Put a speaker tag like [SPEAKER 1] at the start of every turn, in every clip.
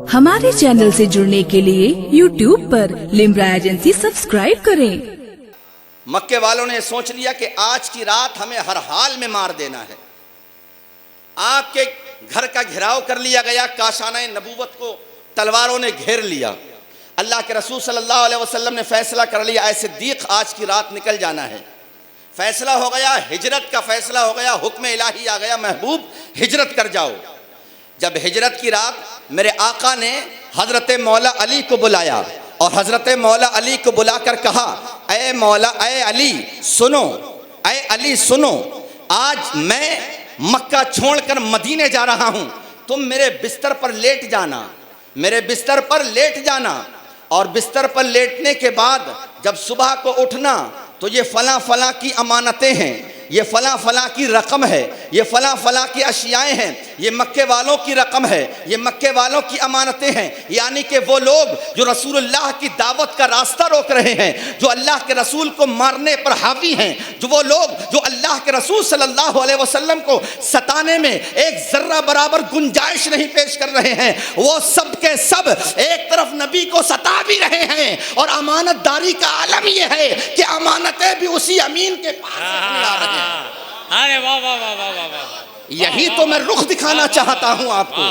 [SPEAKER 1] हमारे चैनल से जुड़ने के लिए YouTube पर लिम्रा एजेंसी सब्सक्राइब करें।
[SPEAKER 2] मक्के वालों ने सोच लिया कि आज की रात हमें हर हाल में मार देना है। आपके घर का घेराव कर लिया गया, काशाना नबूवत को तलवारों ने घेर लिया। अल्लाह के रसूल सल्लल्लाहु अलैहि वसल्लम ने फैसला कर लिया, ऐ सिद्दीक आज की रात निकल जाना है। फैसला हो गया, हिजरत का फैसला हो गया, हुक्म इलाही आ गया, महबूब हिजरत कर जाओ। जब हिजरत की रात मेरे आका ने हजरत मौला अली को बुलाया और हजरत मौला अली को बुलाकर कहा, ऐ मौला, ऐ अली सुनो, ऐ अली सुनो, आज मैं मक्का छोड़कर मदीने जा रहा हूं, तुम मेरे बिस्तर पर लेट जाना, मेरे बिस्तर पर लेट जाना, और बिस्तर पर लेटने के बाद जब सुबह को उठना तो ये फला फला की अमानतें हैं, ये फला फला की रकम है, ये फला फला की अशियाएँ हैं, ये मक्के वालों की रकम है, ये मक्के वालों की अमानतें हैं। यानी कि वो लोग जो रसूलुल्लाह की दावत का रास्ता रोक रहे हैं, जो अल्लाह के रसूल को मारने पर हावी हैं, जो वो लोग जो अल्लाह के रसूल सल्लल्लाहु अलैहि वसल्लम को सताने में एक जर्रा बराबर गुंजाइश नहीं पेश कर रहे हैं, वो सब के सब एक तरफ नबी को सता भी रहे हैं। और अमानतदारी का आलम यह है कि अमानतें भी उसी अमीन के पास आ रही हैं।
[SPEAKER 3] अरे वाह वाह वाह वाह वाह वाह,
[SPEAKER 2] यही तो मैं रुख दिखाना चाहता हूं आपको।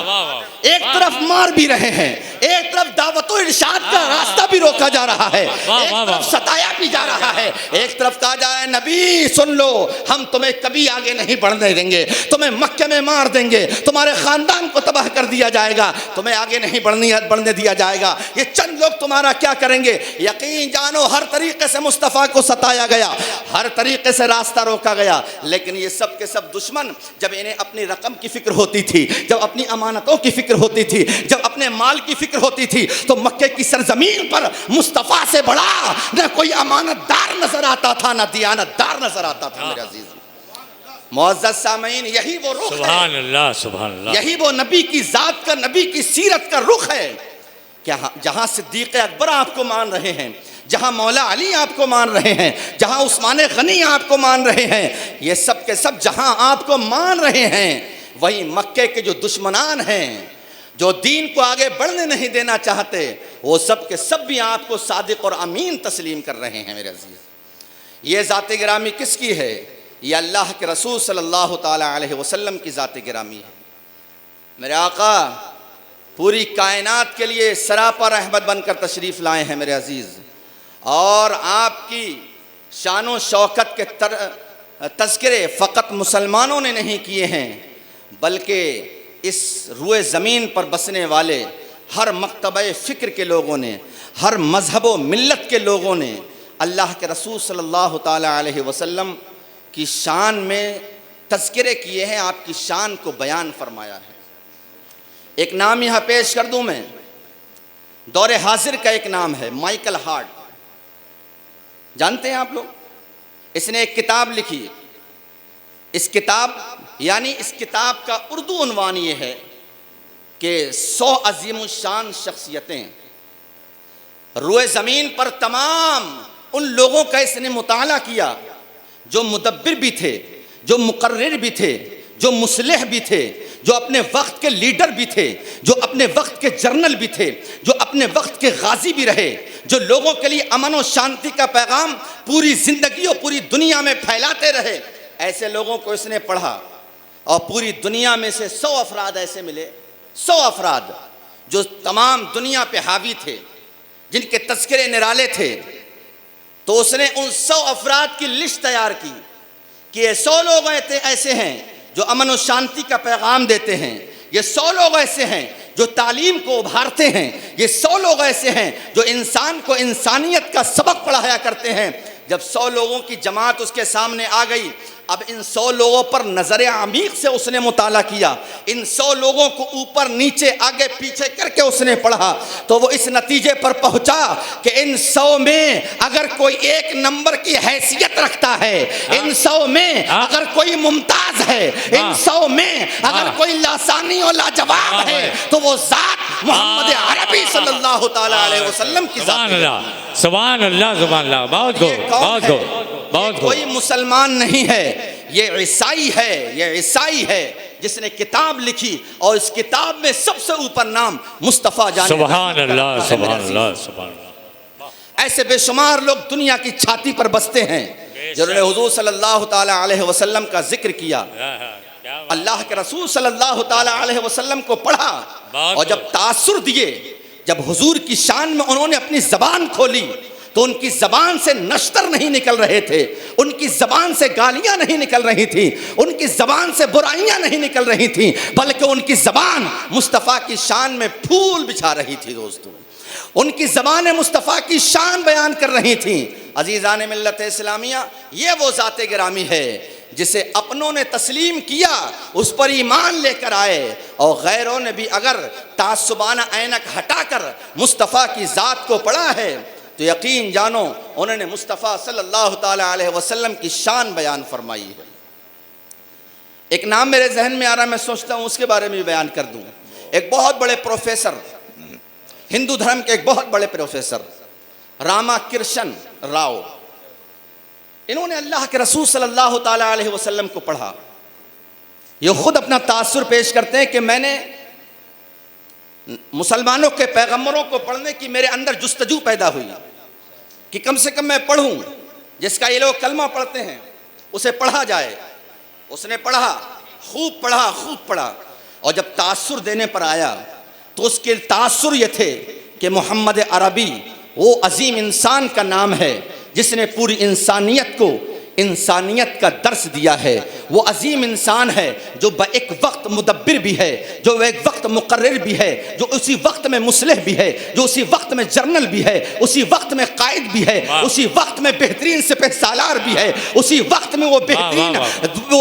[SPEAKER 2] एक तरफ मार भी रहे हैं, एक तरफ दावतो इरशाद का रास्ता भी रोका जा रहा है, एक तरफ सताया भी जा रहा है, एक तरफ कहा जा रहा है, नबी सुन लो, हम तुम्हें कभी आगे नहीं बढ़ने देंगे, तुम्हें मक्के में मार देंगे, तुम्हारे खानदान को तबाह कर दिया जाएगा, तुम्हें आगे नहीं बढ़ने दिया जाएगा, ये चंद लोग तुम्हारा क्या करेंगे। यकीन जानो हर तरीके से मुस्तफ़ा को सताया गया, हर तरीके से रास्ता रोका गया, लेकिन ये सब के सब दुश्मन जब इन्हें अपनी रकम की फिक्र होती थी, जब अपनी अमानतों की फिक्र होती थी, जब अपने माल की फिक्र होती थी, तो मक्के की सरजमीन पर मुस्तफ़ा से बड़ा न कोई अमानतदार नजर आता था, न दियानतदार नजर आता था। मेरे अजीज मुअज़्ज़ज़ सामीन, यही वो रुख है,
[SPEAKER 3] सुभान अल्लाह सुभान अल्लाह,
[SPEAKER 2] यही वो नबी की जात का, नबी की सीरत का रुख है। क्या जहां सिद्दीक़ अकबर आपको मान रहे हैं, जहां मौला अली आपको मान रहे हैं, जहां उस्मान गनी आपको मान रहे हैं, ये सब के सब जहां आपको मान रहे हैं, वही मक्के के जो दुश्मनान हैं, जो दीन को आगे बढ़ने नहीं देना चाहते, वो सब के सब भी आपको सादिक और अमीन तस्लीम कर रहे हैं। मेरे अजीज, ये ज़ात गिरामी किसकी है? ये अल्लाह के रसूल सल्लल्लाहु ताला अलैहि वसल्लम की ज़ात गिरामी है। मेरे आका पूरी कायनात के लिए सरापा रहमत बनकर तशरीफ़ लाए हैं। मेरे अजीज़, और आपकी शान शौकत के तज़किरे फ़कत मुसलमानों ने नहीं किए हैं, बल्कि इस रुए ज़मीन पर बसने वाले हर मकतबे फ़िक्र के लोगों ने, हर मज़हब व मिल्लत के लोगों ने अल्लाह के रसूल सल्लल्लाहु ताला अलैहि वसल्लम की शान में तज़किरे किए हैं, आपकी शान को बयान फरमाया है। एक नाम यहाँ पेश कर दूँ मैं, दौरे हाजिर का एक नाम है माइकल हार्ट, जानते हैं आप लोग? इसने एक किताब लिखी। इस किताब का उर्दू उन्वान ये है कि 100 अजीम शान शख्सियतें, रुए ज़मीन पर तमाम उन लोगों का इसने मुताला किया जो मुदब्बिर भी थे, जो मुकर्रिर भी थे, जो मुस्लिह भी थे, जो अपने वक्त के लीडर भी थे, जो अपने वक्त के जर्नल भी थे, जो अपने वक्त के गाजी भी रहे, जो लोगों के लिए अमन और शांति का पैगाम पूरी ज़िंदगी और पूरी दुनिया में फैलाते रहे। ऐसे लोगों को इसने पढ़ा और पूरी दुनिया में से 100 अफराद ऐसे मिले, 100 अफराद जो तमाम दुनिया पे हावी थे, जिनके तज़किरे निराले थे। तो उसने उन 100 अफराद की लिस्ट तैयार की कि ये 100 लोग ऐसे हैं जो अमन और शांति का पैगाम देते हैं, ये 100 लोग ऐसे हैं जो तालीम को उभारते हैं, ये 100 लोग ऐसे हैं जो इंसान को इंसानियत का सबक पढ़ाया करते हैं। जब 100 लोगों की जमात उसके सामने आ गई, अब इन 100 लोगों पर नज़र अमीक़ से उसने मुताला किया, इन 100 लोगों को ऊपर नीचे आगे पीछे करके उसने पढ़ा, तो वो इस नतीजे पर पहुंचा कि इन 100 में अगर कोई एक नंबर की हैसियत रखता है, इन 100 में अगर कोई मुमताज है, इन 100 में अगर कोई लासानी और लाजवाब है, तो वो ज़ात मोहम्मद अरबी सल्लल्लाहु ताला अलैहि वसल्लम की ज़ात है।
[SPEAKER 3] सुभान अल्लाह सुभान अल्लाह। बहुत खूब, बहुत खूब, बहुत खूब।
[SPEAKER 2] कोई मुसलमान नहीं है, ये ईसाई है, ये ईसाई है जिसने किताब लिखी और इस किताब में सबसे ऊपर नाम मुस्तफ़ा जाने
[SPEAKER 3] सुभान अल्लाह सुभान अल्लाह सुभान अल्लाह।
[SPEAKER 2] ऐसे बेशुमार लोग दुनिया की छाती पर बसते हैं जिन्होंने हुजूर सल्लल्लाहु ताला अलैहि वसल्लम का जिक्र किया, अल्लाह के रसूल सल्लल्लाहु ताला अलैहि वसल्लम को पढ़ा और जब तासुर दिए, जब हुजूर की शान में उन्होंने अपनी जबान खोली तो उनकी जबान से नश्तर नहीं निकल रहे थे, उनकी जबान से गालियां नहीं निकल रही थी, उनकी जबान से बुराइयां नहीं निकल रही थी, बल्कि उनकी जबान मुस्तफ़ा की शान में फूल बिछा रही थी। दोस्तों, उनकी ज़बान मुस्तफ़ा की शान बयान कर रही थी। अजीज़ान मिल्लत इस्लामिया, ये वो ज़ाते गिरामी है जिसे अपनों ने तस्लीम किया, उस पर ईमान लेकर आए, और गैरों ने भी अगर तासुबाना ऐनक हटाकर मुस्तफ़ा की ज़ात को पढ़ा है तो यकीन जानो उन्होंने मुस्तफ़ा सल्लल्लाहु ताला अलैहि वसल्लम की शान बयान फरमाई है। एक नाम मेरे जहन में आ रहा है, मैं सोचता हूँ उसके बारे में भी बयान कर दूँ। एक बहुत बड़े प्रोफेसर, हिंदू धर्म के एक बहुत बड़े प्रोफेसर रामाकृष्ण राव, इन्होंने अल्लाह के रसूल सल्लल्लाहु ताला अलैहि वसल्लम को पढ़ा। ये खुद अपना तासुर पेश करते हैं कि मैंने मुसलमानों के पैगंबरों को पढ़ने की मेरे अंदर जुस्तजू पैदा हुई कि कम से कम मैं पढ़ूं, जिसका ये लोग कलमा पढ़ते हैं उसे पढ़ा जाए। उसने पढ़ा, खूब पढ़ा, खूब पढ़ा, और जब तासुर देने पर आया तो उसके तासुर ये थे कि मोहम्मद अरबी वो अजीम इंसान का नाम है जिसने पूरी इंसानियत को इंसानियत का दर्स दिया है। वो अजीम इंसान है जो एक वक्त मुदब्बिर भी है, जो एक वक्त मुकर्रिर भी है, जो उसी वक्त में मुस्लिह भी है, जो उसी वक्त में जर्नल भी है, उसी वक्त में कायद भी है, उसी वक्त में बेहतरीन सिपह सालार भी है, उसी वक्त में वो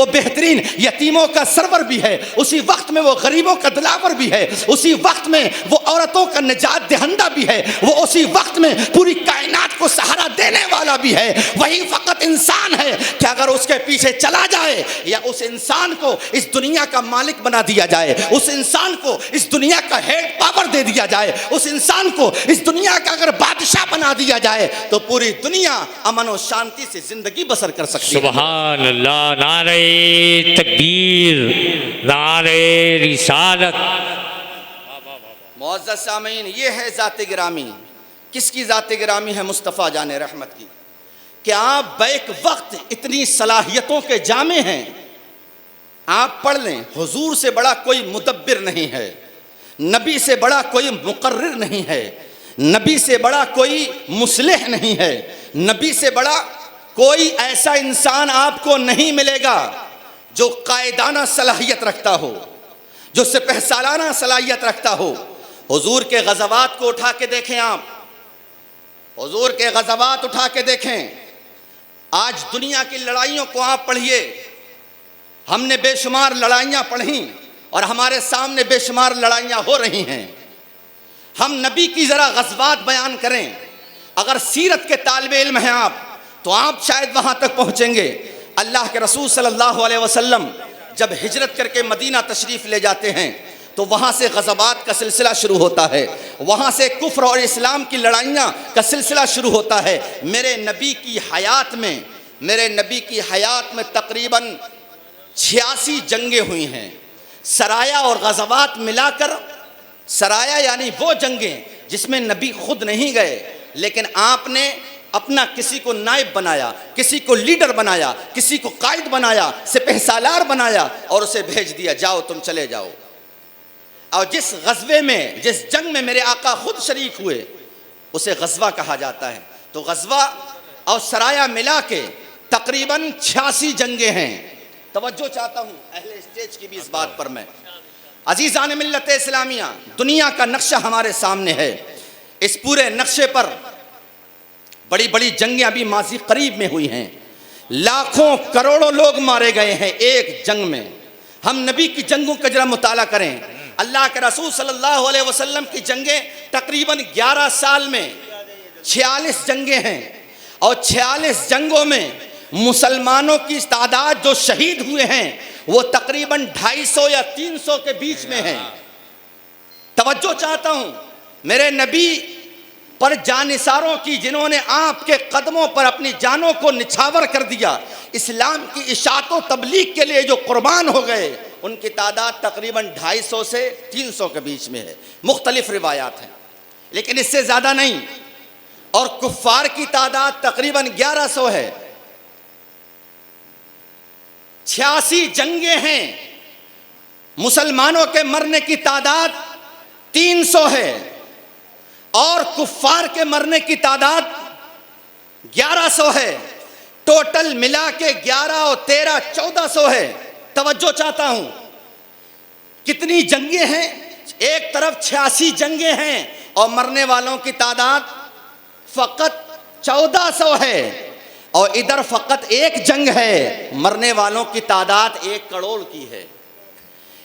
[SPEAKER 2] बेहतरीन यतीमों का सरवर भी है, उसी वक्त में वो गरीबों का दिलावर भी है, उसी वक्त में वो औरतों का निजात दहंदा भी है, वो उसी वक्त में पूरी कायनात को सहारा देने वाला भी है। वही फकत इंसान है कि अगर उसके पीछे चला जाए या उस इंसान को इस दुनिया का मालिक बना दिया जाए, उस इंसान को इस दुनिया का हेड पावर दे दिया जाए, उस इंसान को इस दुनिया का अगर बादशाह बना दिया जाए तो पूरी दुनिया अमन और शांति से जिंदगी बसर कर सकती है।
[SPEAKER 3] सुभान अल्लाह, नारे तकबीर, नारे रिसालत।
[SPEAKER 2] मुअज़्ज़ज़ सामीन, ये है ज़ाते गिरामी। किसकी ज़ाते गिरामी है? मुस्तफ़ा जाने रहमत की। कि आप बैक वक्त इतनी सलाहियतों के जामे हैं, आप पढ़ लें, हुजूर से बड़ा कोई मुदब्बिर नहीं है, नबी से बड़ा कोई मुकर्रिर नहीं है, नबी से बड़ा कोई मुस्लिह नहीं है, नबी से बड़ा कोई ऐसा इंसान आपको नहीं मिलेगा जो कायदाना सलाहियत रखता हो, जो सिपहसालाना सलाहियत रखता हो। हुजूर के गज़वात को उठा के देखें, आप हुजूर के गज़वात उठा के देखें। आज दुनिया की लड़ाइयों को आप पढ़िए, हमने बेशुमार लड़ाइयाँ पढ़ी और हमारे सामने बेशुमार लड़ाइयाँ हो रही हैं। हम नबी की ज़रा गज़वात बयान करें। अगर सीरत के तालिब इल्म हैं आप तो आप शायद वहाँ तक पहुँचेंगे। अल्लाह के रसूल सल्लल्लाहु अलैहि वसल्लम जब हिजरत करके मदीना तशरीफ़ ले जाते हैं तो वहाँ से गज़वात का सिलसिला शुरू होता है, वहाँ से कुफ्र और इस्लाम की लड़ाइयाँ का सिलसिला शुरू होता है। मेरे नबी की हयात में तकरीबन 86 जंगें हुई हैं। सराया और गज़वात मिलाकर, सराया यानी वो जंगें जिसमें नबी खुद नहीं गए, लेकिन आपने अपना किसी को नायब बनाया, किसी को लीडर बनाया, किसी को कायद बनाया, सिपहसालार बनाया और उसे भेज दिया, जाओ तुम चले जाओ। और जिस गज़वे में, जिस जंग में मेरे आका खुद शरीक हुए उसे गज़वा कहा जाता है। तो गज़वा और सराया मिला के तकरीबन 86 जंगें हैं। तवज्जो चाहता हूँ अहले स्टेज की भी इस बात पर। मैं अजीज़ान मिल्लत इस्लामिया, दुनिया का नक्शा हमारे सामने है। इस पूरे नक्शे पर बड़ी बड़ी जंगें अभी माजी करीब में हुई हैं। लाखों करोड़ों लोग मारे गए हैं एक जंग में। हम नबी की जंगों का जरा मुताला करें। अल्लाह के रसूल सल्लल्लाहु अलैहि वसल्लम की जंगें तकरीबन 11 साल में 46 जंगें हैं, और 46 जंगों में मुसलमानों की तादाद जो शहीद हुए हैं वो तकरीबन 250 या 300 के बीच में है। तवज्जो चाहता हूँ मेरे नबी पर जानिसारों की, जिन्होंने आपके कदमों पर अपनी जानों को निछावर कर दिया, इस्लाम की इशाअत व तबलीग के लिए जो कुर्बान हो गए, उनकी तादाद तकरीबन 250 से 300 के बीच में है, मुख्तलिफ रिवायात हैं, लेकिन इससे ज़्यादा नहीं। और कुफ्फार की तादाद तकरीबन 1100 है। 86 जंगें हैं। मुसलमानों के मरने की तादाद 300 है और कुफ्फार के मरने की तादाद 1100 है। टोटल मिला के 11 और 13 1400 है। तवज्जो चाहता हूं, कितनी जंगें हैं? एक तरफ 86 जंगें हैं और मरने वालों की तादाद फकत 1400 है, और इधर फकत एक जंग है, मरने वालों की तादाद 1 करोड़ की है।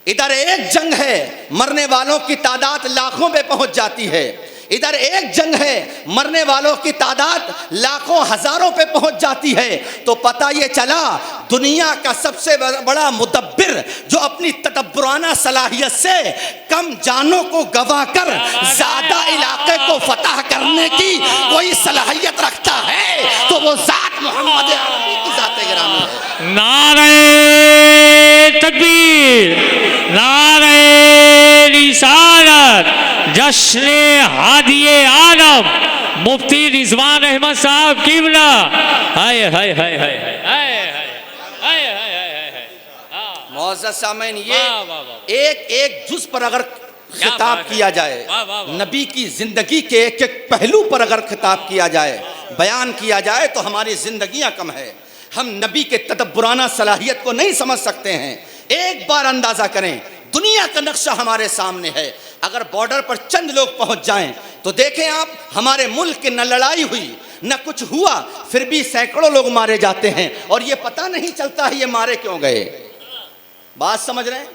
[SPEAKER 2] इधर एक जंग है, मरने वालों की तादाद लाखों पे पहुंच जाती है। इधर एक जंग है, मरने वालों की तादाद लाखों हजारों पे पहुंच जाती है। तो पता ये चला, दुनिया का सबसे बड़ा मुदब्बिर जो अपनी तदब्बुराना सलाहियत से कम जानों को गवाकर ज्यादा इलाके को फतह करने की कोई सलाहियत रखता है तो वो जात मोहम्मद अरबी की जात गिरामी है।
[SPEAKER 3] नारे तकबीर, नारे रिसालत, जश्न हादिए आलम मुफ्ती रिजवान अहमद साहब किबला। हाय हाय हाय हाय हाय
[SPEAKER 2] मुअज़्ज़ज़ सामीन, ये एक एक जुज पर अगर खिताब किया जाए, नबी की जिंदगी के एक एक पहलू पर अगर खिताब किया जाए, बयान किया जाए, तो हमारी जिंदगियां कम है। हम नबी के तदब्बुराना सलाहियत को नहीं समझ सकते हैं। एक बार अंदाजा करें, दुनिया का नक्शा हमारे सामने है। अगर बॉर्डर पर चंद लोग पहुंच जाएं तो देखें आप, हमारे मुल्क की न लड़ाई हुई न कुछ हुआ, फिर भी सैकड़ों लोग मारे जाते हैं और ये पता नहीं चलता है ये मारे क्यों गए। बात समझ रहे हैं?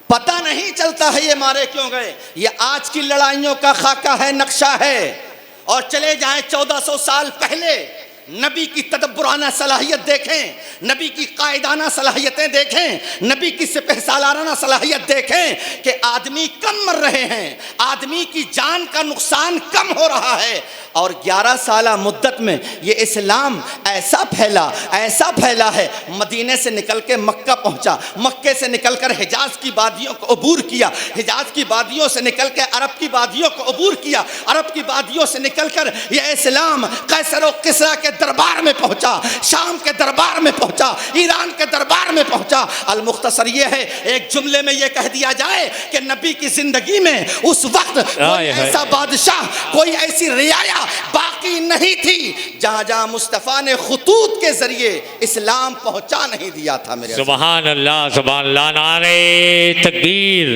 [SPEAKER 2] पता नहीं चलता है ये मारे क्यों गए। ये आज की लड़ाइयों का खाका है, नक्शा है। और चले जाएं 1400 साल पहले, नबी की तदब्बुराना सलाहियत देखें, नबी की कायदाना सलाहियतें देखें, नबी की सिपहसालाना सलाहियत देखें कि आदमी कम मर रहे हैं, आदमी की जान का नुकसान कम हो रहा है। और 11 साल मुद्दत में ये इस्लाम ऐसा फैला है, मदीने से निकल के मक्का पहुंचा, मक्के से निकलकर हिजाज की वादियों को अबूर किया, हिजाज की वादियों से निकल के अरब की वादियों को अबूर किया, अरब की वादियों से निकलकर यह इस्लाम कैसर और किसरा के दरबार में पहुंचा, शाम के दरबार में पहुंचा, ईरान के दरबार में पहुंचा। अल मुख्तसर ये है, एक जुमले में ये कह दिया जाए कि नबी की जिंदगी में उस वक्त कोई ऐसा बादशाह, कोई ऐसी रियाया बाकी नहीं थी जहां जहां मुस्तफा ने खुतूत के जरिए इस्लाम पहुंचा नहीं दिया था। मेरे
[SPEAKER 3] सुभान अल्लाह, सुभान अल्लाह। नारे तकबीर,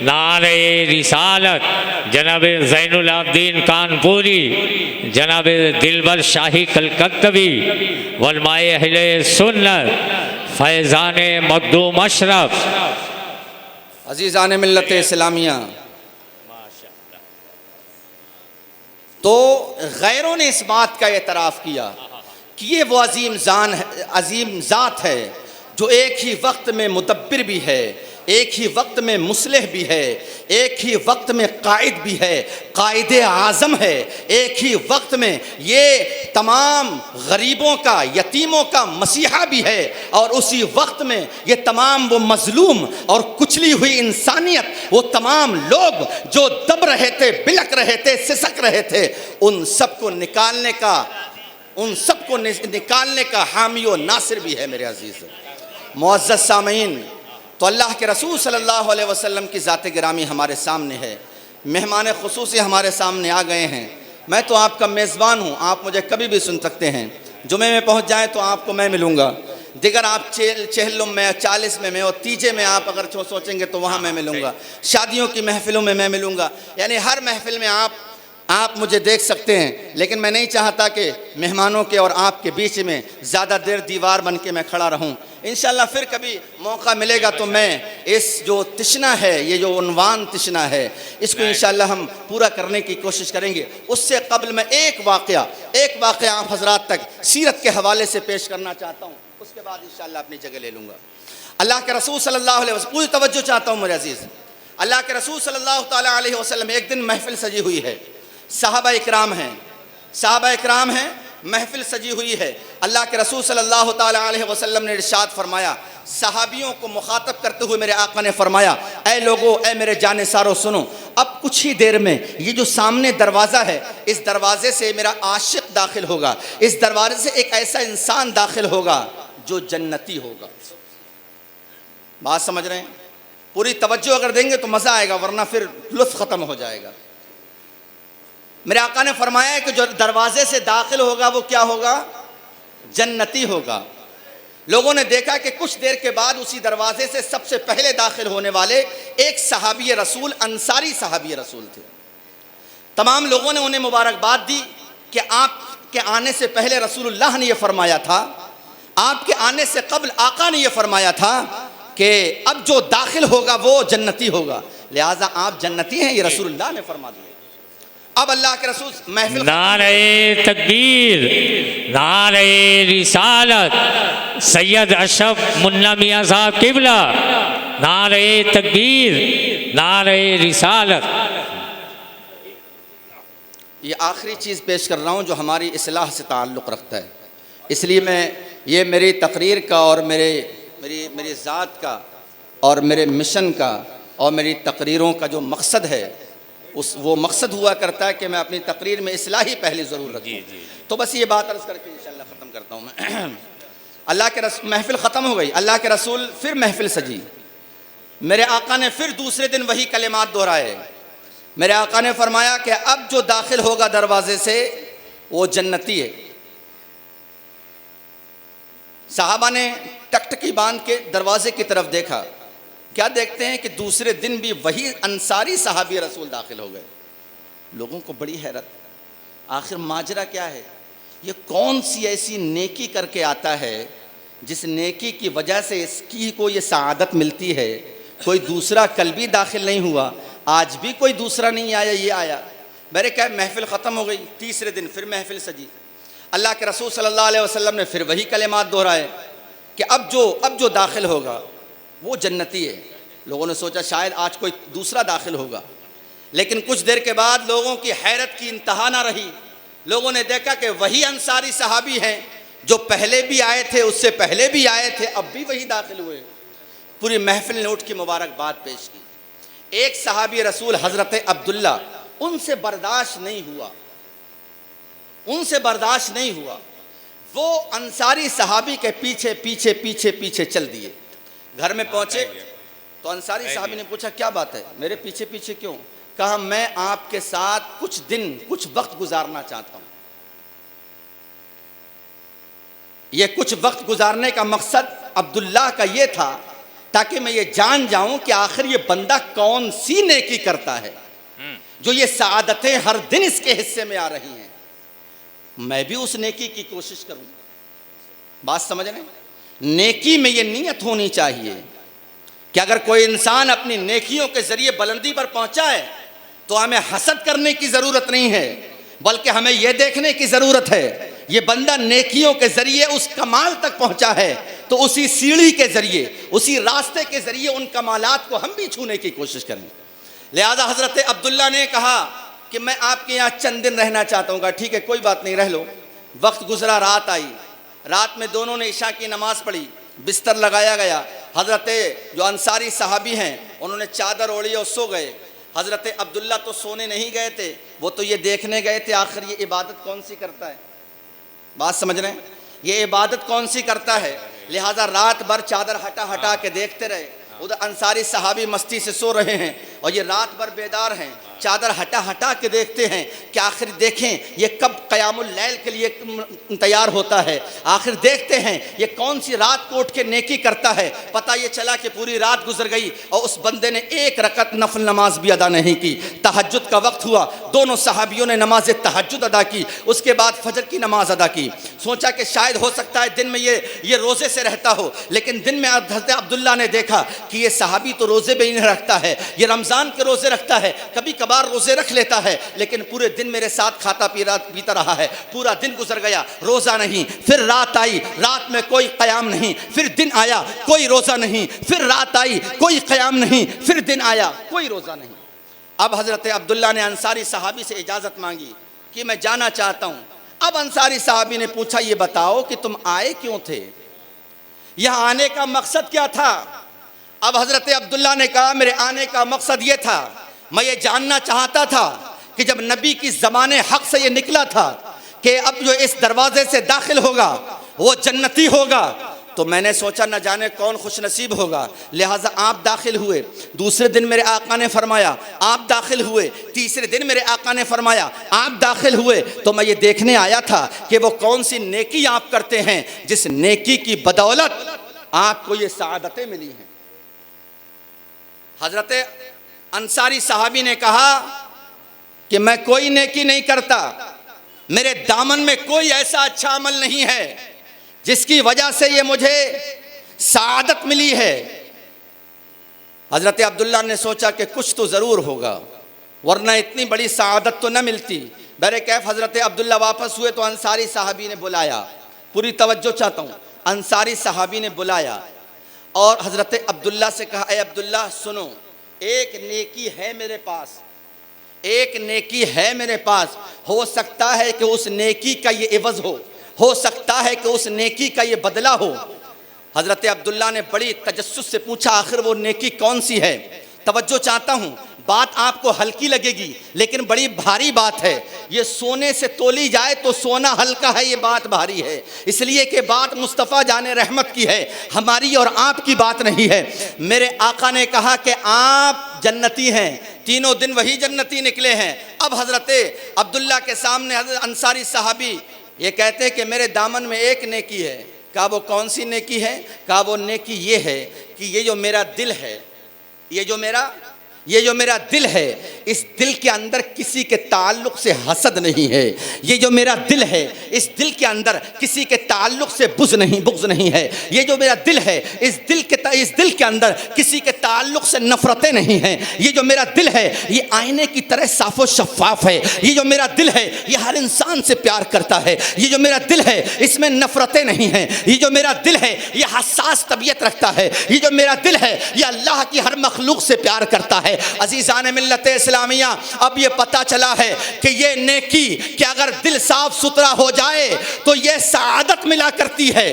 [SPEAKER 3] नारे रिसालत, जनाब ज़ैनुल आबदीन कानपुरी, जनाब दिलबर शाही कलकत्तवी, वलमाए अहले सुन्नत, फैज़ान मखदूम अशरफ,
[SPEAKER 2] अजीज़ान मिल्लत इस्लामिया। तो गैरों ने इस बात का एतराफ़ किया कि ये वो अजीम ज़ात है जो एक ही वक्त में मुदब्बिर भी है, एक ही वक्त में मुस्लिह भी है, एक ही वक्त में कायद भी है, कायद आज़म है, एक ही वक्त में ये तमाम गरीबों का, यतीमों का मसीहा भी है, और उसी वक्त में ये तमाम वो मजलूम और कुचली हुई इंसानियत, वो तमाम लोग जो दब रहे थे, बिलक रहे थे, सिसक रहे थे, उन सबको निकालने का हामी व नासिर भी है। मेरे अजीज़ मुअज़्ज़ज़ सामीन, तो अल्लाह के रसूल सल्लल्लाहु अलैहि वसल्लम की ज़ात गिरामी हमारे सामने है, मेहमान खुसूसी हमारे सामने आ गए हैं। मैं तो आपका मेज़बान हूँ, आप मुझे कभी भी सुन सकते हैं। जुमे में पहुँच जाएँ तो आपको मैं मिलूँगा, दिगर आप चेहलुम में, 40 में मैं, और तीजे में आप अगर सोचेंगे तो वहाँ मैं मिलूँगा, शादियों की महफ़िलों में मैं मिलूँगा, यानी हर महफ़िल में आप मुझे देख सकते हैं। लेकिन मैं नहीं चाहता कि मेहमानों के और आपके बीच में ज़्यादा देर दीवार बन के मैं खड़ा रहूं। इंशाल्लाह फिर कभी मौका मिलेगा तो मैं इस जो तिश्ना है, ये जो उन्वान तिश्ना है, इसको इंशाल्लाह हम पूरा करने की कोशिश करेंगे। उससे कबल मैं एक वाक़या आप हज़रात तक सीरत के हवाले से पेश करना चाहता हूँ, उसके बाद इंशाल्लाह अपनी जगह ले लूँगा। अल्लाह के रसूल सल्लल्लाहु अलैहि वसल्लम, पूरी तवज्जो चाहता हूँ मेरे अजीज़। अल्लाह के रसूल सल्लल्लाहु ताला अलैहि वसल्लम, एक दिन महफिल सजी हुई है, साहबा इकराम हैं, महफिल सजी हुई है। अल्लाह के रसूल सल्लल्लाहु ताला अलैहि वसल्लम ने इरशाद फरमाया, सहाबियों को मुखातब करते हुए मेरे आका ने फरमाया, ऐ लोगो, ऐ मेरे जानेसारो सुनो, अब कुछ ही देर में ये जो सामने दरवाज़ा है, इस दरवाजे से मेरा आशिक दाखिल होगा, इस दरवाजे से एक ऐसा इंसान दाखिल होगा जो जन्नती होगा। बात समझ रहे हैं? पूरी तवज्जो अगर देंगे तो मज़ा आएगा, वरना फिर लुत्फ़ ख़त्म हो जाएगा। मेरे आका ने फरमाया है कि जो दरवाजे से दाखिल होगा वो क्या होगा? जन्नती होगा। लोगों ने देखा कि कुछ देर के बाद उसी दरवाजे से सबसे पहले दाखिल होने वाले एक सहाबी रसूल, अंसारी सहाबी रसूल थे। तमाम लोगों ने उन्हें मुबारकबाद दी कि आपके आने से पहले रसूलुल्लाह ने यह फरमाया था, आपके आने से कब्ल आका ने यह फरमाया था कि अब जो दाखिल होगा वो जन्नती होगा, लिहाजा आप जन्नती हैं, ये रसूलुल्लाह ने फरमा दिया। अब अल्लाह के रसूल महफिल,
[SPEAKER 3] नारे तकबीर, नारे रिसालत, सैयद अशरफ मुन्ना मियाँ साहब किबला, नारे तकबीर, नारे रिसालत।
[SPEAKER 2] ये आखिरी चीज़ पेश कर रहा हूँ जो हमारी इस्लाह से ताल्लुक़ रखता है, इसलिए मैं ये मेरी तकरीर का और मेरी ज़ात का और मेरे मिशन का और मेरी तकरीरों का जो मकसद है वो मकसद हुआ करता है कि मैं अपनी तकरीर में इस्लाही पहले ज़रूर रखूँ। तो बस ये बात अर्ज़ करके इंशाअल्लाह ख़त्म करता हूँ मैं। अल्लाह के रसूल, महफिल ख़त्म हो गई, अल्लाह के रसूल फिर महफिल सजी। मेरे आका ने फिर दूसरे दिन वही कलिमात दोहराए। मेरे आका ने फरमाया कि अब जो दाखिल होगा दरवाजे से वो जन्नती है। सहाबा ने टकटकी बांध के दरवाजे की तरफ देखा, क्या देखते हैं कि दूसरे दिन भी वही अंसारी सहाबी रसूल दाखिल हो गए। लोगों को बड़ी हैरत, आखिर माजरा क्या है? ये कौन सी ऐसी नेकी करके आता है जिस नेकी की वजह से इसकी को ये सआदत मिलती है? कोई दूसरा कल भी दाखिल नहीं हुआ, आज भी कोई दूसरा नहीं आया, ये आया। मेरे क्या, महफिल ख़त्म हो गई, तीसरे दिन फिर महफिल सजी। अल्लाह के रसूल सल्लल्लाहु अलैहि वसल्लम ने फिर वही कलिमात दोहराए कि अब जो दाखिल होगा वो जन्नती है। लोगों ने सोचा शायद आज कोई दूसरा दाखिल होगा, लेकिन कुछ देर के बाद लोगों की हैरत की इंतहा ना रही। लोगों ने देखा कि वही अंसारी सहाबी हैं जो पहले भी आए थे, उससे पहले भी आए थे, अब भी वही दाखिल हुए। पूरी महफिल ने उठ की मुबारकबाद पेश की। एक सहाबी रसूल हज़रत अब्दुल्ला, उनसे बर्दाश्त नहीं हुआ, वो अंसारी सहाबी के पीछे पीछे पीछे पीछे चल दिए। घर में पहुंचे तो अंसारी सहाबी ने पूछा, क्या बात है, मेरे पीछे पीछे क्यों? कहा, मैं आपके साथ कुछ दिन कुछ वक्त गुजारना चाहता हूं। ये कुछ वक्त गुजारने का मकसद अब्दुल्ला का ये था ताकि मैं ये जान जाऊं कि आखिर ये बंदा कौन सी नेकी करता है जो ये सआदतें हर दिन इसके हिस्से में आ रही हैं, मैं भी उस नेकी की कोशिश करूं। बात समझ रहे हैं? नेकी में ये नीयत होनी चाहिए कि अगर कोई इंसान अपनी नेकियों के जरिए बुलंदी पर पहुंचा है तो हमें हसद करने की ज़रूरत नहीं है, बल्कि हमें यह देखने की ज़रूरत है ये बंदा नेकियों के ज़रिए उस कमाल तक पहुंचा है, तो उसी सीढ़ी के ज़रिए, उसी रास्ते के ज़रिए उन कमालात को हम भी छूने की कोशिश करें। लिहाजा हज़रत अब्दुल्ला ने कहा कि मैं आपके यहाँ चंद दिन रहना चाहता हूँ। ठीक है, कोई बात नहीं, रह लो। वक्त गुजरा, रात आई। रात में दोनों ने इशा की नमाज़ पढ़ी, बिस्तर लगाया गया। हज़रत जो अंसारी सहाबी हैं उन्होंने चादर ओढ़ी और सो गए। हज़रत अब्दुल्ला तो सोने नहीं गए थे, वो तो ये देखने गए थे आखिर ये इबादत कौन सी करता है। बात समझ रहे हैं? ये इबादत कौन सी करता है। लिहाजा रात भर चादर हटा हटा के देखते रहे। उधर अंसारी सहाबी मस्ती से सो रहे हैं और ये रात भर बेदार हैं, चादर हटा हटा के देखते हैं कि आखिर देखें ये कब क़यामुल लैल के लिए तैयार होता है, आखिर देखते हैं ये कौन सी रात को उठ के नेकी करता है। पता ये चला कि पूरी रात गुजर गई और उस बंदे ने एक रकत नफल नमाज भी अदा नहीं की। तहज्जुद का वक्त हुआ, दोनों सहाबियों ने नमाज तहज्जुद अदा की, उसके बाद फजर की नमाज अदा की। सोचा कि शायद हो सकता है दिन में ये रोज़े से रहता हो, लेकिन दिन में हज़रत अब्दुल्ला ने देखा कि ये सहाबी तो रोज़े भी नहीं रखता है, ये रमज़ान के रोज़े रखता है, कभी कभार रोज़े रख लेता है, लेकिन पूरे दिन मेरे साथ खाता पीता रहा है। पूरा दिन गुजर गया, रोज़ा नहीं। फिर रात आई, रात में कोई क़याम नहीं। फिर दिन आया, कोई रोज़ा नहीं। फिर रात आई, कोई क़याम नहीं। फिर दिन आया, कोई रोज़ा नहीं। अब हज़रत अब्दुल्ला ने अंसारी सहाबी से इजाज़त मांगी कि मैं जाना चाहता हूँ, अब अंसारी साहबी ने पूछा, ये बताओ कि तुम आए क्यों थे, यहाँ आने का मकसद क्या था। अब हज़रत अब्दुल्ला ने कहा, मेरे आने का मकसद ये था, मैं ये जानना चाहता था कि जब नबी की ज़बान हक़ से ये निकला था कि अब जो इस दरवाज़े से दाखिल होगा वो जन्नती होगा, तो मैंने सोचा न जाने कौन खुश नसीब होगा, लिहाजा आप दाखिल हुए। दूसरे दिन मेरे आका ने फरमाया आप दाखिल हुए, तीसरे दिन मेरे आका ने फरमाया आप दाखिल हुए। तो मैं ये देखने आया था कि वो कौन सी नेकी आप करते हैं जिस नेकी की बदौलत आपको ये सआदतें मिली हैं। हज़रत अंसारी साहबी ने कहा कि मैं कोई नेकी नहीं करता, मेरे दामन में कोई ऐसा अच्छा अमल नहीं है जिसकी वजह से ये मुझे सआदत मिली है। हज़रत अब्दुल्ला ने सोचा कि कुछ तो ज़रूर होगा, वरना इतनी बड़ी सआदत तो न मिलती। बहरकैफ हज़रत अब्दुल्ला वापस हुए तो अंसारी साहबी ने बुलाया, पूरी तवज्जो चाहता हूँ, अंसारी साहबी ने बुलाया और हज़रत अब्दुल्ला से कहा, ए अब्दुल्ला सुनो, एक नेकी है मेरे पास, एक नेकी है मेरे पास, हो सकता है कि उस नेकी का ये इवज़ हो सकता है कि उस नेकी का ये बदला हो। हज़रत अब्दुल्ला ने बड़ी तजस्सुस से पूछा, आखिर वो नेकी कौन सी है। तवज्जो चाहता हूँ, बात आपको हल्की लगेगी लेकिन बड़ी भारी बात है। ये सोने से तोली जाए तो सोना हल्का है, ये बात भारी है, इसलिए कि बात मुस्तफ़ा जाने रहमत की है, हमारी और आपकी बात नहीं है। मेरे आका ने कहा कि आप जन्नती हैं, तीनों दिन वही जन्नती निकले हैं। अब हज़रत अब्दुल्ला के सामने हज़रत अंसारी साहबी ये कहते हैं कि मेरे दामन में एक नेकी है। कहा वो कौन सी नेकी है। कहा वो नेकी ये है कि ये जो मेरा दिल है, ये जो मेरा दिल है, इस दिल के अंदर किसी के ताल्लुक़ से हसद नहीं है। ये जो मेरा दिल है, इस दिल के अंदर किसी के ताल्लुक़ से बुग़्ज़ नहीं है। ये जो मेरा दिल है, इस दिल के अंदर किसी के ताल्लुक़ से नफ़रतें नहीं हैं। ये जो मेरा दिल है, ये आईने की तरह साफ़ व शफ़ाफ़ है। ये जो मेरा दिल है, ये हर इंसान से प्यार करता है। ये जो मेरा दिल है, इसमें नफ़रतें नहीं हैं। ये जो मेरा दिल है, ये हसास तबीयत रखता है। ये जो मेरा दिल है, ये अल्लाह की हर मखलूक से प्यार करता है। अज़ीज़ान मिल्लत इस्लामिया, अब ये पता चला है कि ये नेकी कि अगर दिल साफ सुथरा हो जाए तो ये सआदत मिला करती है,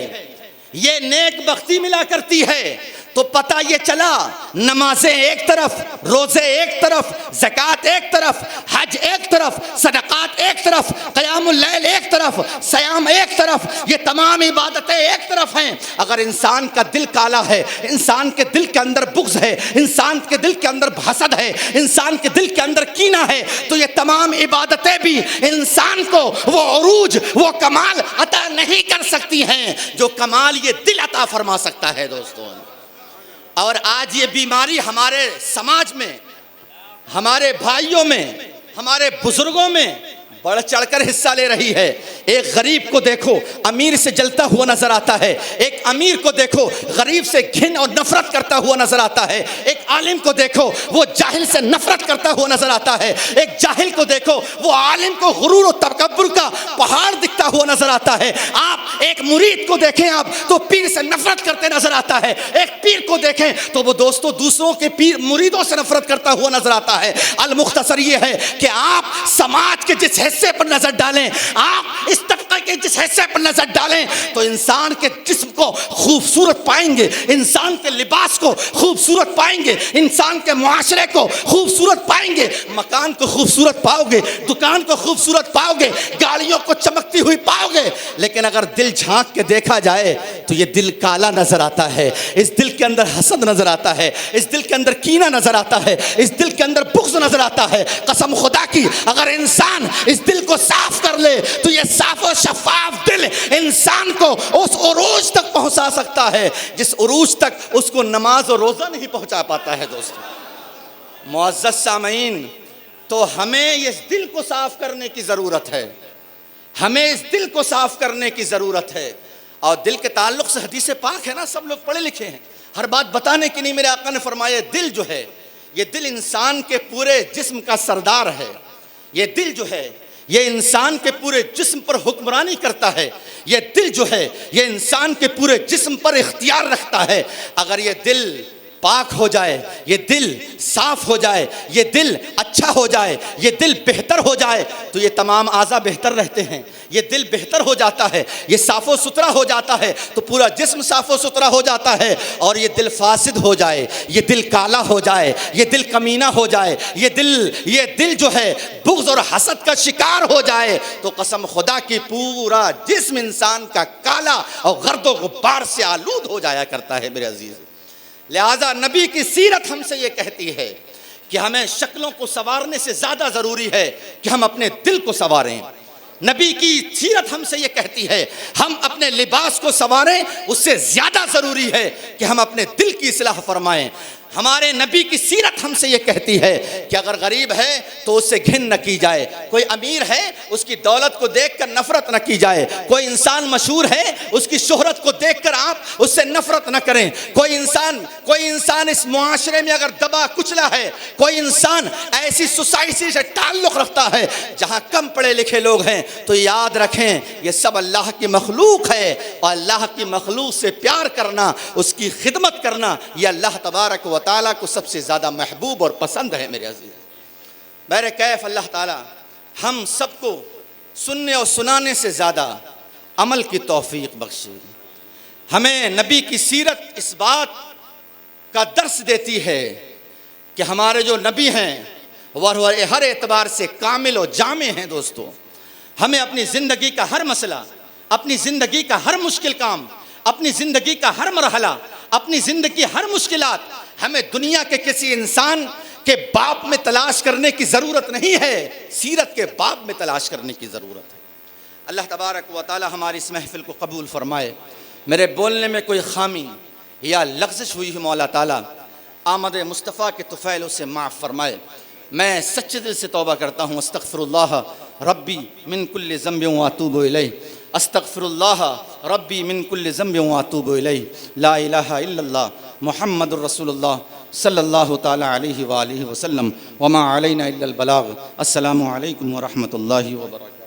[SPEAKER 2] ये नेक बख्ती मिला करती है। तो पता ये चला, नमाजें एक तरफ, रोज़े एक तरफ, ज़कात एक तरफ, हज एक तरफ, सदक़ात एक तरफ, क़यामुल लैल एक तरफ, सयाम एक तरफ, ये तमाम इबादतें एक तरफ हैं। अगर इंसान का दिल काला है, इंसान के दिल के अंदर बुग़्ज़ है, इंसान के दिल के अंदर हसद है, इंसान के दिल के अंदर कीना है, तो ये तमाम इबादतें भी इंसान को वो उरूज, वो कमाल अता नहीं कर सकती हैं जो कमाल ये दिल अता फरमा सकता है दोस्तों। और आज ये बीमारी हमारे समाज में, हमारे भाइयों में, हमारे बुजुर्गों में बढ़ चढ़कर हिस्सा ले रही है। एक गरीब को देखो अमीर से जलता हुआ नजर आता है, एक अमीर को देखो गरीब से घिन और नफरत करता हुआ नजर आता है, एक आलिम को देखो वो जाहिल से नफरत करता हुआ नजर आता है, एक जाहिल को देखो वो आलिम को गुरूर और तकब्बुर का पहाड़ दिखता हुआ नजर आता है। आप एक मुरीद को देखें आप तो पीर से नफरत करते नजर आता है, एक पीर को देखें तो वो दोस्तों दूसरों के पीर मुरीदों से नफरत करता हुआ नजर आता है। अल मुख्तसर ये है कि आप समाज के जिस हिस्से पर नजर डालें, आप इस तबके के जिस हिस्से पर नजर डालें तो इंसान के जिस्म को खूबसूरत पाएंगे, इंसान के लिबास को खूबसूरत पाएंगे, इंसान के मुआशरे को खूबसूरत पाएंगे, मकान को खूबसूरत पाओगे, दुकान को खूबसूरत पाओगे, गाड़ियों को चमकती हुई पाओगे। लेकिन अगर दिल झांक के देखा जाए तो ये दिल काला नजर आता है, इस दिल के अंदर हसद नजर आता है, इस दिल के अंदर कीना नजर आता है, इस दिल के अंदर बुग़्ज़ नजर आता है। कसम खुदा की अगर इंसान इस दिल को साफ कर ले तो ये साफ और शफाफ दिल इंसान को उस उरूज तक पहुंचा सकता है जिस उरूज तक उसको नमाज और रोजा नहीं पहुंचा पाता है। दोस्तों मुअज़्ज़ज़ सामईन, तो हमें इस दिल को साफ करने की ज़रूरत है, हमें इस दिल को साफ करने की ज़रूरत है। और दिल के ताल्लुक़ से हदीस पाक है ना, सब लोग पढ़े लिखे हैं, हर बात बताने की नहीं। मेरे आका ने फरमाया दिल जो है, ये दिल इंसान के पूरे जिस्म का सरदार है। ये दिल जो है ये इंसान के पूरे जिस्म पर हुक्मरानी करता है। ये दिल जो है ये इंसान के पूरे जिस्म पर इख्तियार रखता है। अगर ये दिल पाक हो जाए, ये दिल साफ हो जाए, ये दिल अच्छा हो जाए, ये दिल बेहतर हो जाए, तो ये तमाम आज़ा बेहतर रहते हैं। ये दिल बेहतर हो जाता है, ये साफ़ो सुथरा हो जाता है तो पूरा जिस्म साफ़ो सुथरा हो जाता है। और ये दिल फासिद हो जाए, ये दिल काला हो जाए, ये दिल कमीना हो जाए, ये दिल जो है बुग़्ज़ और हसद का शिकार हो जाए, तो कसम खुदा की पूरा जिस्म इंसान का काला और गर्द व गुब्बार से आलूद हो जाया करता है मेरे अजीज़। लिहाजा नबी की सीरत हमसे ये कहती है कि हमें शक्लों को संवारने से ज़्यादा ज़रूरी है कि हम अपने दिल को संवारें। नबी की सीरत हमसे ये कहती है हम अपने लिबास को संवारें, उससे ज़्यादा ज़रूरी है कि हम अपने दिल की इस्लाह फरमाएं। हमारे नबी की सीरत हमसे ये कहती है कि अगर गरीब है तो उससे घिन न की जाए, कोई अमीर है उसकी दौलत को देखकर नफरत न की जाए, कोई इंसान मशहूर है उसकी शोहरत को देखकर आप उससे नफरत न करें, कोई इंसान इस मुआशरे में अगर दबा कुचला है, कोई इंसान ऐसी सोसाइटी से ताल्लुक़ रखता है जहाँ कम पढ़े लिखे लोग हैं, तो याद रखें ये सब अल्लाह की मखलूक है और अल्लाह की मखलूक से प्यार करना, उसकी खिदमत करना, ये अल्लाह तबारक व ताला को सबसे ज़्यादा महबूब और पसंद है मेरे अज़ीज़। मेरे कैफ अल्लाह ताला हम सबको सुनने और सुनाने से ज़्यादा अमल की तौफीक बख्शे। हमें नबी की सीरत इस बात का दर्स देती है कि हमारे जो नबी हैं वह हर एतबार से कामिल और जामे हैं। दोस्तों, हमें अपनी ज़िंदगी का हर मसला, अपनी ज़िंदगी का हर मुश्किल काम, अपनी ज़िंदगी का हर मरहला, अपनी ज़िंदगी हर मुश्किलात हमें दुनिया के किसी इंसान के बाप में तलाश करने की ज़रूरत नहीं है, सीरत के बाप में तलाश करने की ज़रूरत है। अल्लाह तबारक व ताला हमारी इस महफ़िल को कबूल फ़रमाए। मेरे बोलने में कोई खामी या लग़्ज़िश हुई है मौला ताला आमद मुस्तफ़ा के तुफ़ैल से माफ़ फ़रमाए। मैं सच्चे दिल से तौबा करता हूँ। अस्तग़फ़िरुल्लाह रब्बी मिन कुल्लि ज़ंबिन व अतूबु इलैह, अस्तग़फ़िरुल्लाह रब्बी मिन कुल्लि ज़ंबिन व अतूबु इलैह, ला इलाहा इल्लल्लाह मुहम्मदुर रसूलुल्लाह सल्लल्लाहु ताला अलैहि व आलिहि वसल्लम व मा अलैना इल्लल बलाग। अस्सलामु अलैकुम व रहमतुल्लाहि व बरकातुहू।